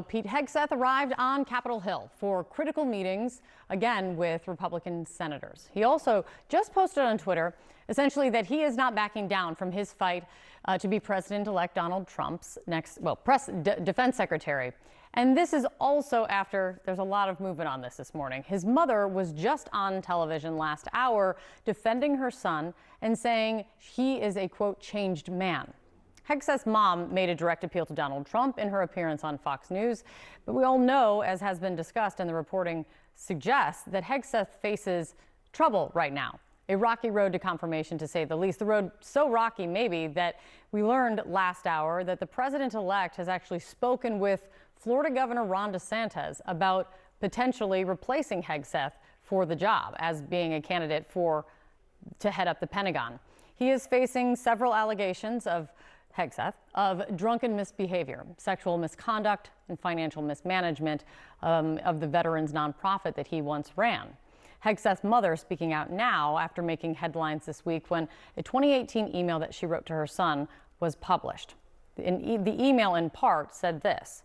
Pete Hegseth arrived on Capitol Hill for critical meetings, again with Republican senators. He also just posted on Twitter, essentially, that he is not backing down from his fight to be President-elect Donald Trump's next, defense secretary. And this is also after there's a lot of movement on this morning. His mother was just on television last hour defending her son and saying he is a, quote, changed man. Hegseth's mom made a direct appeal to Donald Trump in her appearance on Fox News. But we all know, as has been discussed and the reporting suggests, that Hegseth faces trouble right now. A rocky road to confirmation, to say the least. The road so rocky, maybe, that we learned last hour that the president-elect has actually spoken with Florida Governor Ron DeSantis about potentially replacing Hegseth for the job as being a candidate to head up the Pentagon. He is facing several allegations of Hegseth of drunken misbehavior, sexual misconduct, and financial mismanagement of the veterans nonprofit that he once ran. Hegseth's mother speaking out now after making headlines this week when a 2018 email that she wrote to her son was published. The email in part said this: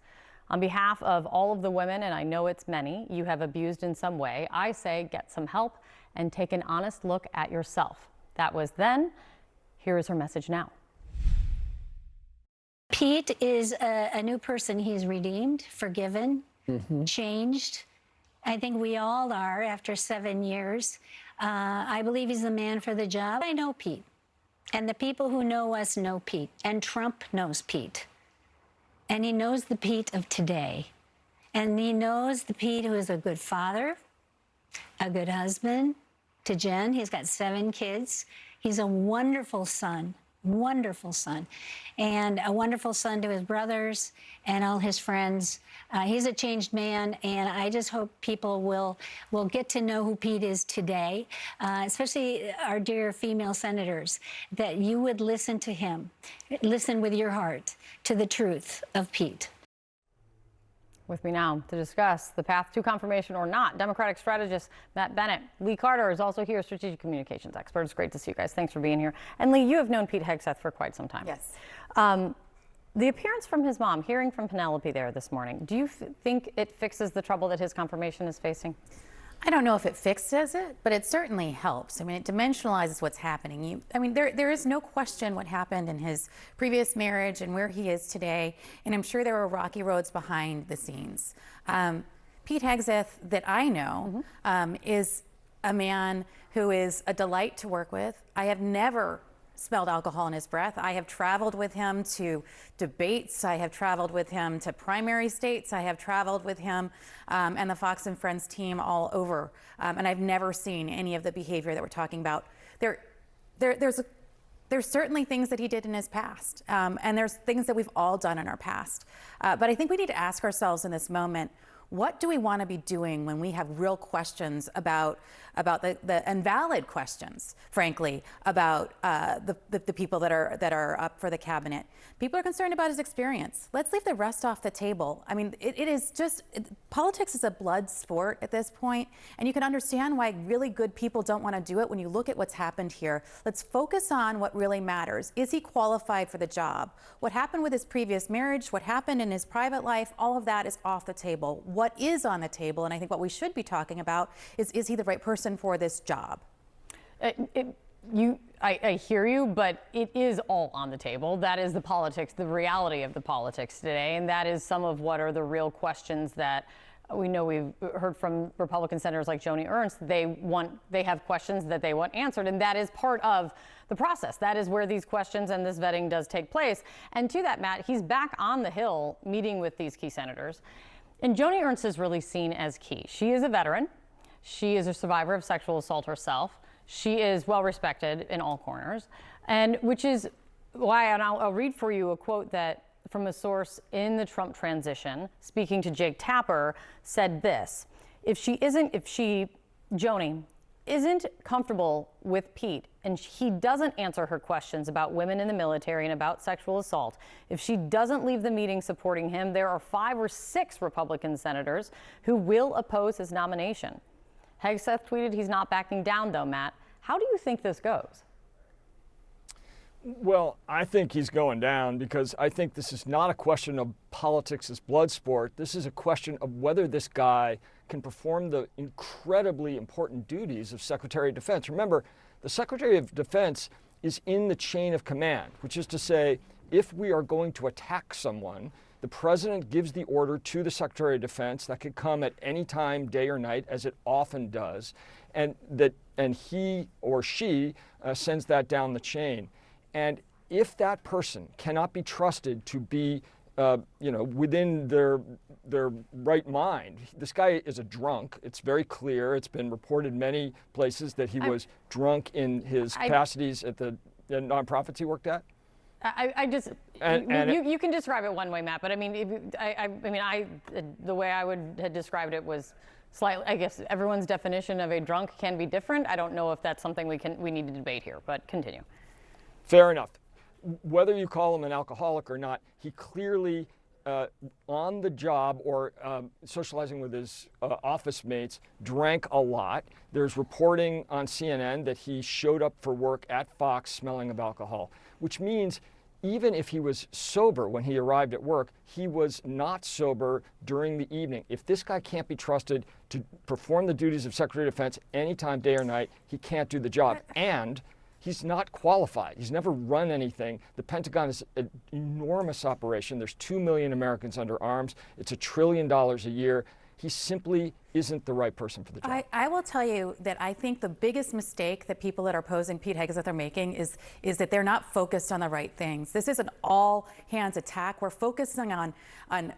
"On behalf of all of the women, and I know it's many, you have abused in some way, I say get some help and take an honest look at yourself." That was then. Here is her message now. Pete is a new person. He's redeemed, forgiven, changed. I think we all are after 7 years. I believe he's the man for the job. I know Pete, and the people who know us know Pete, and Trump knows Pete. And he knows the Pete of today. And he knows the Pete who is a good father, a good husband to Jen. He's got 7 kids. He's a wonderful son. Wonderful son, and a wonderful son to his brothers and all his friends. He's a changed man, and I just hope people will get to know who Pete is today, especially our dear female senators, that you would listen to him, listen with your heart to the truth of Pete. With me now to discuss the path to confirmation or not, Democratic strategist Matt Bennett. Lee Carter is also here, strategic communications expert. It's great to see you guys. Thanks for being here. And Lee, you have known Pete Hegseth for quite some time. Yes. The appearance from his mom, hearing from Penelope there this morning, do you think it fixes the trouble that his confirmation is facing? I don't know if it fixes it, but it certainly helps. I mean, it dimensionalizes what's happening. There is no question what happened in his previous marriage and where he is today, and I'm sure there were rocky roads behind the scenes. Pete Hegseth, that I know, is a man who is a delight to work with. I have never smelled alcohol in his breath. I have traveled with him to debates. I have traveled with him to primary states. I have traveled with him and the Fox and Friends team all over. And I've never seen any of the behavior that we're talking about. There's certainly things that he did in his past. And there's things that we've all done in our past. But I think we need to ask ourselves in this moment, what do we want to be doing when we have real questions about the and valid questions, frankly, about the people that are up for the cabinet? People are concerned about his experience. Let's leave the rest off the table. I mean, it is just, politics is a blood sport at this point, and you can understand why really good people don't want to do it when you look at what's happened here. Let's focus on what really matters. Is he qualified for the job? What happened with his previous marriage, what happened in his private life, all of that is off the table. What is on the table, and I think what we should be talking about is he the right person for this job? I hear you, but it is all on the table. That is the politics, the reality of the politics today, and that is some of what are the real questions that we know. We've heard from Republican senators like Joni Ernst. They have questions that they want answered, and that is part of the process. That is where these questions and this vetting does take place. And to that, Matt, he's back on the Hill meeting with these key senators. And Joni Ernst is really seen as key. She is a veteran. She is a survivor of sexual assault herself. She is well respected in all corners, and which is why, and I'll read for you a quote that from a source in the Trump transition, speaking to Jake Tapper, said this: Joni isn't comfortable with Pete and he doesn't answer her questions about women in the military and about sexual assault, if she doesn't leave the meeting supporting him, there are 5 or 6 Republican senators who will oppose his nomination. Hegseth tweeted he's not backing down, though, Matt. How do you think this goes? Well, I think he's going down because I think this is not a question of politics as blood sport. This is a question of whether this guy can perform the incredibly important duties of Secretary of Defense. Remember, the Secretary of Defense is in the chain of command, which is to say, if we are going to attack someone, the president gives the order to the Secretary of Defense. That could come at any time, day or night, as it often does, and he or she sends that down the chain. And if that person cannot be trusted to be, within their right mind, this guy is a drunk. It's very clear. It's been reported many places that he was drunk in his capacities at the nonprofits he worked at. You can describe it one way, Matt, but I mean, the way I would have described it was slightly. I guess everyone's definition of a drunk can be different. I don't know if that's something we need to debate here, but continue. Fair enough. Whether you call him an alcoholic or not, he clearly, on the job or socializing with his office mates, drank a lot. There's reporting on CNN that he showed up for work at Fox smelling of alcohol, which means even if he was sober when he arrived at work, he was not sober during the evening. If this guy can't be trusted to perform the duties of Secretary of Defense anytime, day or night, he can't do the job. And he's not qualified. He's never run anything. The Pentagon is an enormous operation. There's 2 million Americans under arms. It's $1 trillion a year. He simply isn't the right person for the job. I will tell you that I think the biggest mistake that people that are opposing Pete Hegseth are making is that they're not focused on the right things. This is an all-hands attack. We're focusing on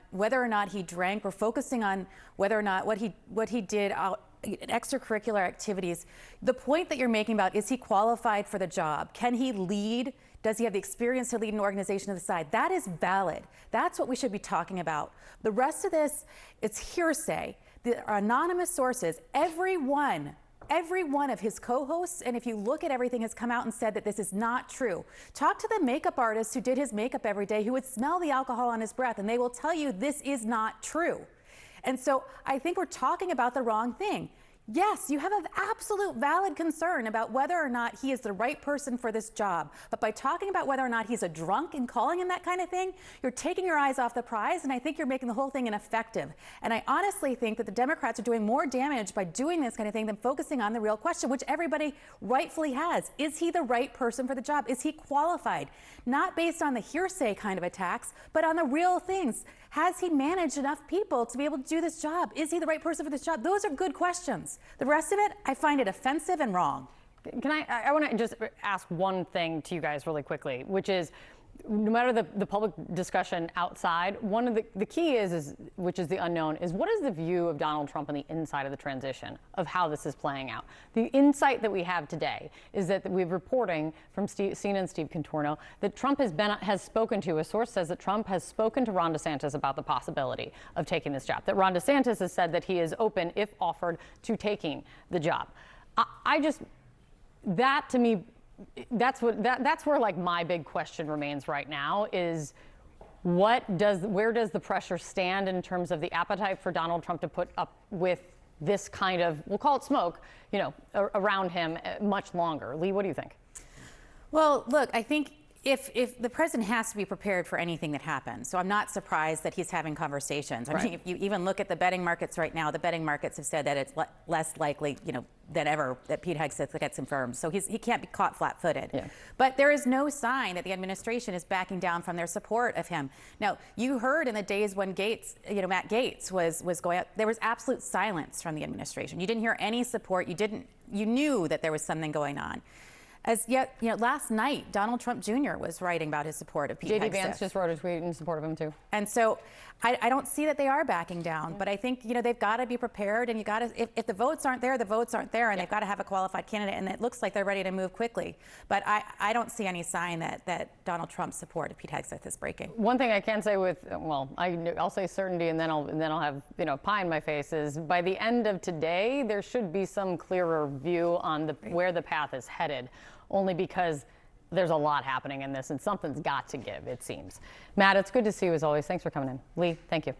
whether or not he drank. We're focusing on whether or not what he did out extracurricular activities. The point that you're making about, is he qualified for the job? Can he lead? Does he have the experience to lead an organization to the side? That is valid. That's what we should be talking about. The rest of this, it's hearsay. The anonymous sources, every one of his co-hosts, and if you look at everything, has come out and said that this is not true. Talk to the makeup artist who did his makeup every day, who would smell the alcohol on his breath, and they will tell you this is not true. And so I think we're talking about the wrong thing. Yes, you have an absolute valid concern about whether or not he is the right person for this job. But by talking about whether or not he's a drunk and calling him that kind of thing, you're taking your eyes off the prize, and I think you're making the whole thing ineffective. And I honestly think that the Democrats are doing more damage by doing this kind of thing than focusing on the real question, which everybody rightfully has. Is he the right person for the job? Is he qualified? Not based on the hearsay kind of attacks, but on the real things. Has he managed enough people to be able to do this job? Is he the right person for this job? Those are good questions. The rest of it, I find it offensive and wrong. Can I want to just ask one thing to you guys really quickly, which is, no matter the public discussion outside, one of the key is, which is the unknown, is what is the view of Donald Trump on the inside of the transition, of how this is playing out? The insight that we have today is that we have reporting from CNN Steve Contorno that Trump has spoken to, a source says that Trump has spoken to Ron DeSantis about the possibility of taking this job, that Ron DeSantis has said that he is open, if offered, to taking the job. That to me, that's where like my big question remains right now is where does the pressure stand in terms of the appetite for Donald Trump to put up with this kind of, we'll call it smoke, around him much longer? Lee, what do you think? Well, look, I think if the president has to be prepared for anything that happens, so I'm not surprised that he's having conversations. I mean, if you even look at the betting markets right now, the betting markets have said that it's less likely, than ever that Pete Hegseth gets confirmed. So he can't be caught flat-footed. Yeah. But there is no sign that the administration is backing down from their support of him. Now, you heard in the days when Matt Gaetz was going out, there was absolute silence from the administration. You didn't hear any support. You knew that there was something going on. As yet, last night, Donald Trump Jr. was writing about his support of Pete Hegseth. J.D. Vance just wrote a tweet in support of him, too. And so I don't see that they are backing down, but I think, they've got to be prepared, and if the votes aren't there, the votes aren't there, and they've got to have a qualified candidate, and it looks like they're ready to move quickly. But I don't see any sign that Donald Trump's support of Pete Hegseth is breaking. One thing I can say I'll say certainty, and then I'll have, pie in my face, is by the end of today, there should be some clearer view on where the path is headed. Only because there's a lot happening in this and something's got to give, it seems. Matt, it's good to see you as always. Thanks for coming in. Lee, thank you.